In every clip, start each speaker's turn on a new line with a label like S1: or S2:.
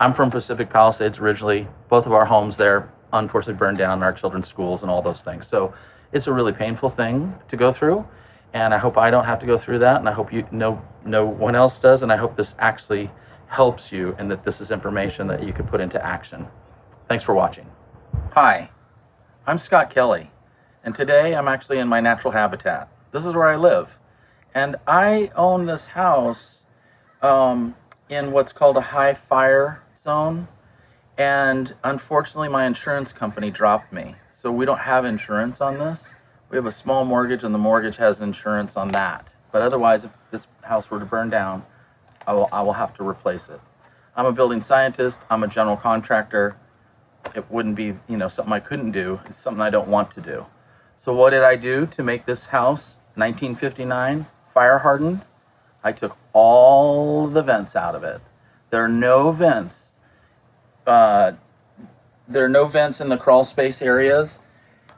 S1: I'm from Pacific Palisades originally. Both of our homes there unfortunately burned down, in our children's schools and all those things. So it's a really painful thing to go through. And I hope I don't have to go through that. And I hope no one else does. And I hope this actually helps you and that this is information that you can put into action. Thanks for watching. Hi, I'm Scott Kelly. And today I'm actually in my natural habitat. This is where I live. And I own this house in what's called a high fire zone. And unfortunately, my insurance company dropped me. So we don't have insurance on this. We have a small mortgage, and the mortgage has insurance on that. But otherwise, if this house were to burn down, I will have to replace it. I'm a building scientist. I'm a general contractor. It wouldn't be, something I couldn't do. It's something I don't want to do. So what did I do to make this house, 1959, fire hardened? I took all the vents out of it. There are no vents. There are no vents in the crawl space areas.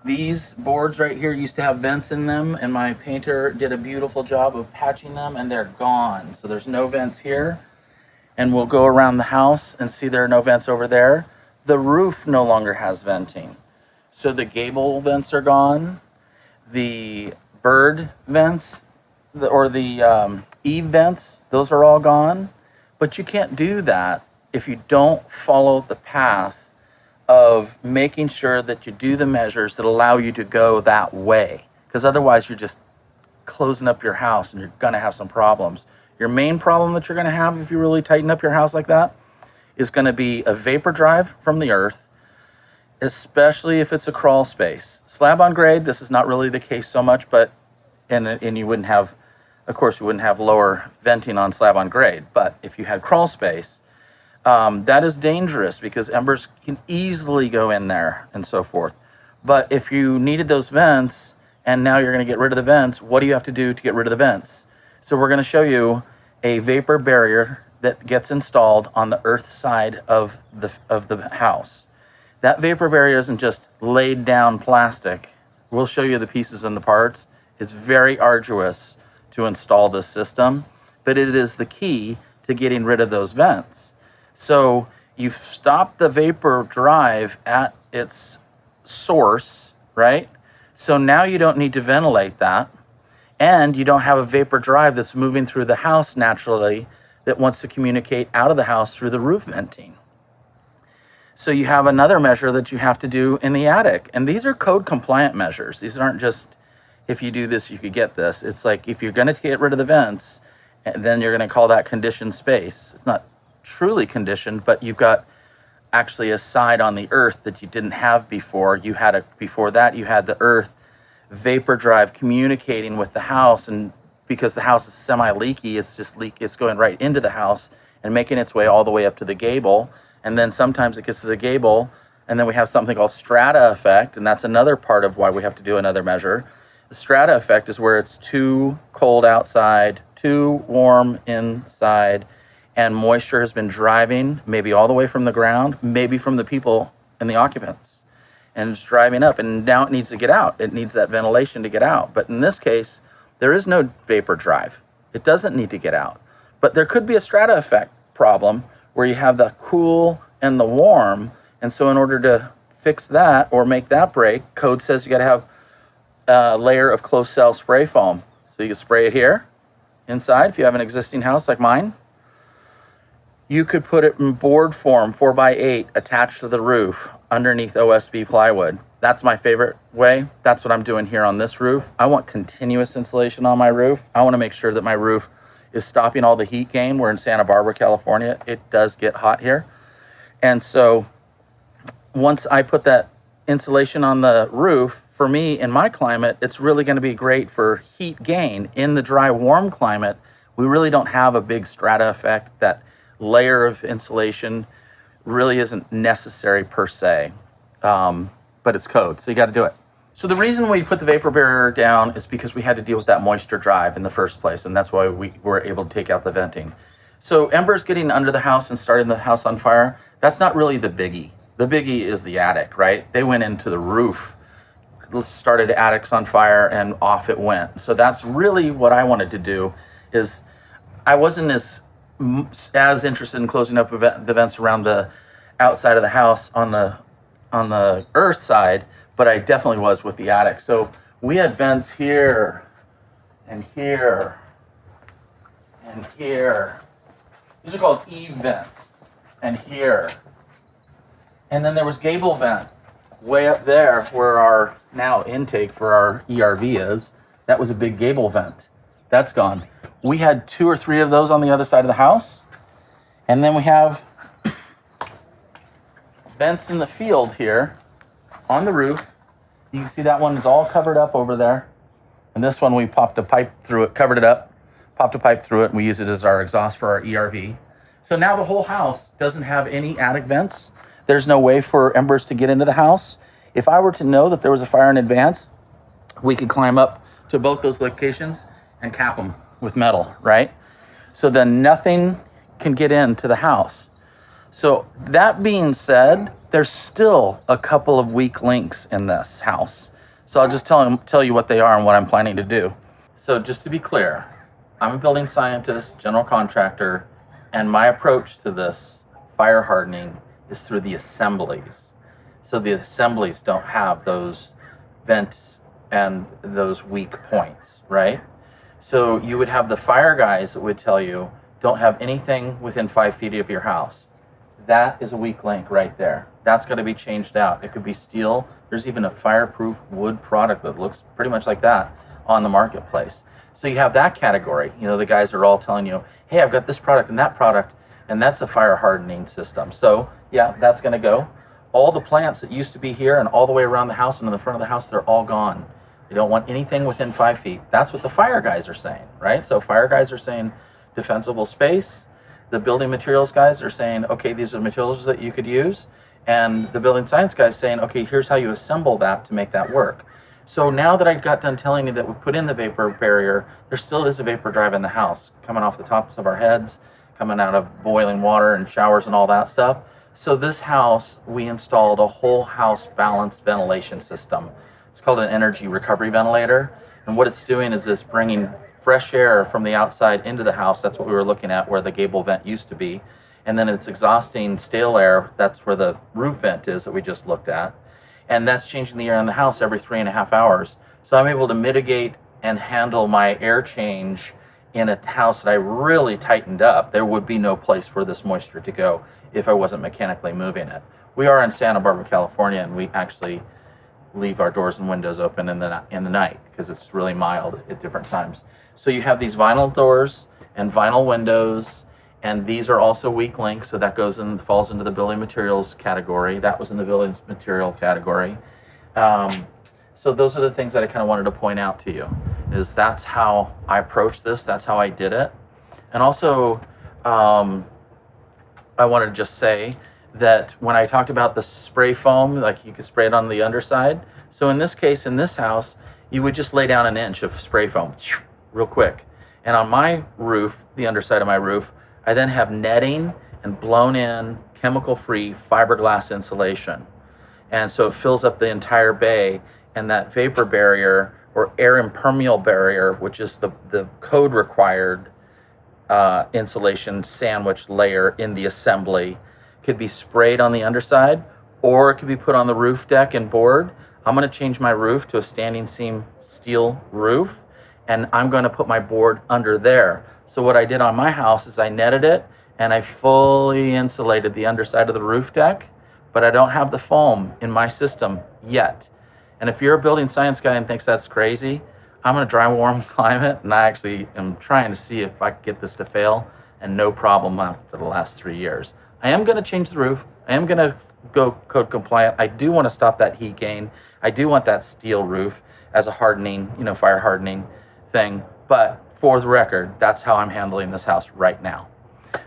S1: These boards right here used to have vents in them, and my painter did a beautiful job of patching them, and they're gone. So there's no vents here. And we'll go around the house and see there are no vents over there. The roof no longer has venting. So the gable vents are gone. The bird vents, or the eave vents, those are all gone. But you can't do that if you don't follow the path of making sure that you do the measures that allow you to go that way. Because otherwise you're just closing up your house and you're gonna have some problems. Your main problem that you're gonna have if you really tighten up your house like that is gonna be a vapor drive from the earth, especially if it's a crawl space. Slab on grade, this is not really the case so much, but, and you wouldn't have, of course you wouldn't have lower venting on slab on grade, but if you had crawl space, that is dangerous because embers can easily go in there and so forth. But if you needed those vents and now you're going to get rid of the vents, what do you have to do to get rid of the vents? So we're going to show you a vapor barrier that gets installed on the earth side of the house. That vapor barrier isn't just laid down plastic. We'll show you the pieces and the parts. It's very arduous to install this system, but it is the key to getting rid of those vents. So you've stopped the vapor drive at its source, right? So now you don't need to ventilate that, and you don't have a vapor drive that's moving through the house naturally that wants to communicate out of the house through the roof venting. So you have another measure that you have to do in the attic, and these are code compliant measures. These aren't just, if you do this, you could get this. It's like, if you're gonna get rid of the vents, and then you're gonna call that conditioned space. It's not truly conditioned, but you've got actually a side on the earth that you didn't have before. Before that, you had the earth vapor drive communicating with the house, and because the house is semi-leaky, it's going right into the house and making its way all the way up to the gable. And then sometimes it gets to the gable, and then we have something called strata effect, and that's another part of why we have to do another measure. The strata effect is where it's too cold outside, too warm inside, and moisture has been driving maybe all the way from the ground, maybe from the people and the occupants, and it's driving up, and now it needs to get out. It needs that ventilation to get out. But in this case, there is no vapor drive. It doesn't need to get out. But there could be a strata effect problem where you have the cool and the warm, and so in order to fix that or make that break, code says you gotta have a layer of closed cell spray foam. So you can spray it here, inside, if you have an existing house like mine. You could put it in board form, 4x8, attached to the roof, underneath OSB plywood. That's my favorite way. That's what I'm doing here on this roof. I want continuous insulation on my roof. I want to make sure that my roof is stopping all the heat gain. We're in Santa Barbara, California. It does get hot here. And so once I put that insulation on the roof, for me, in my climate, it's really going to be great for heat gain. In the dry, warm climate, we really don't have a big strata effect. That layer of insulation really isn't necessary per se, but it's code, so you got to do it. So the reason we put the vapor barrier down is because we had to deal with that moisture drive in the first place, and that's why we were able to take out the venting. So embers getting under the house and starting the house on fire, that's not really the biggie. The biggie is the attic, right? They went into the roof, started attics on fire, and off it went. So that's really what I wanted to do. Is I wasn't as as interested in closing up the vents around the outside of the house on the earth side, but I definitely was with the attic. So we had vents here and here and here. These are called eave vents, and here. And then there was gable vent way up there where our now intake for our ERV is. That was a big gable vent. That's gone. We had 2 or 3 of those on the other side of the house. And then we have vents in the field here on the roof. You can see that one is all covered up over there. And this one we popped a pipe through it, covered it up, popped a pipe through it, and we use it as our exhaust for our ERV. So now the whole house doesn't have any attic vents. There's no way for embers to get into the house. If I were to know that there was a fire in advance, we could climb up to both those locations and cap them with metal, right? So then nothing can get into the house. So that being said, there's still a couple of weak links in this house. So I'll just tell you what they are and what I'm planning to do. So just to be clear, I'm a building scientist, general contractor, and my approach to this fire hardening is through the assemblies. So the assemblies don't have those vents and those weak points, right? So you would have the fire guys that would tell you, don't have anything within 5 feet of your house. That is a weak link right there. That's got to be changed out. It could be steel. There's even a fireproof wood product that looks pretty much like that on the marketplace. So you have that category. You know, the guys are all telling you, hey, I've got this product and that product, and that's a fire hardening system. So yeah, that's going to go. All the plants that used to be here and all the way around the house and in the front of the house, they're all gone. They don't want anything within 5 feet. That's what the fire guys are saying, right? So fire guys are saying defensible space. The building materials guys are saying, okay, these are the materials that you could use. And the building science guys saying, okay, here's how you assemble that to make that work. So now that I got done telling you that we put in the vapor barrier, there still is a vapor drive in the house, coming off the tops of our heads, coming out of boiling water and showers and all that stuff. So this house, we installed a whole house balanced ventilation system. It's called an energy recovery ventilator. And what it's doing is it's bringing fresh air from the outside into the house. That's what we were looking at where the gable vent used to be. And then it's exhausting stale air. That's where the roof vent is that we just looked at. And that's changing the air in the house every 3.5 hours. So I'm able to mitigate and handle my air change in a house that I really tightened up. There would be no place for this moisture to go if I wasn't mechanically moving it. We are in Santa Barbara, California, and we actually leave our doors and windows open in the night because it's really mild at different times. So you have these vinyl doors and vinyl windows, and these are also weak links, so that falls into the building materials category. That was in the building material category. So those are the things that I kind of wanted to point out to you, is that's how I approached this, that's how I did it. And also, I wanted to just say that when I talked about the spray foam, like you could spray it on the underside. So in this case, in this house, you would just lay down 1 inch of spray foam real quick. And on my roof, the underside of my roof, I then have netting and blown in chemical-free fiberglass insulation. And so it fills up the entire bay, and that vapor barrier or air impermeable barrier, which is the code required insulation sandwich layer in the assembly, could be sprayed on the underside, or it could be put on the roof deck and board. I'm going to change my roof to a standing seam steel roof, and I'm going to put my board under there. So what I did on my house is I netted it and I fully insulated the underside of the roof deck, but I don't have the foam in my system yet. And if you're a building science guy and thinks that's crazy, I'm in a dry, warm climate, and I actually am trying to see if I can get this to fail, and no problem after the last 3 years. I am going to change the roof. I am going to go code compliant. I do want to stop that heat gain. I do want that steel roof as a hardening, fire hardening thing. But for the record, that's how I'm handling this house right now.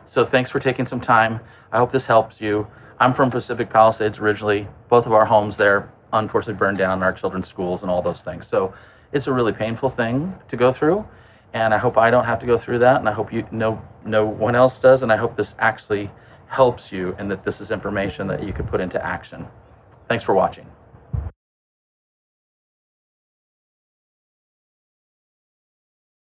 S1: So thanks for taking some time. I hope this helps you. I'm from Pacific Palisades originally. Both of our homes there unfortunately burned down, our children's schools and all those things. So it's a really painful thing to go through. And I hope I don't have to go through that. And I hope no one else does. And I hope this actually helps you and that this is information that you can put into action. Thanks for watching.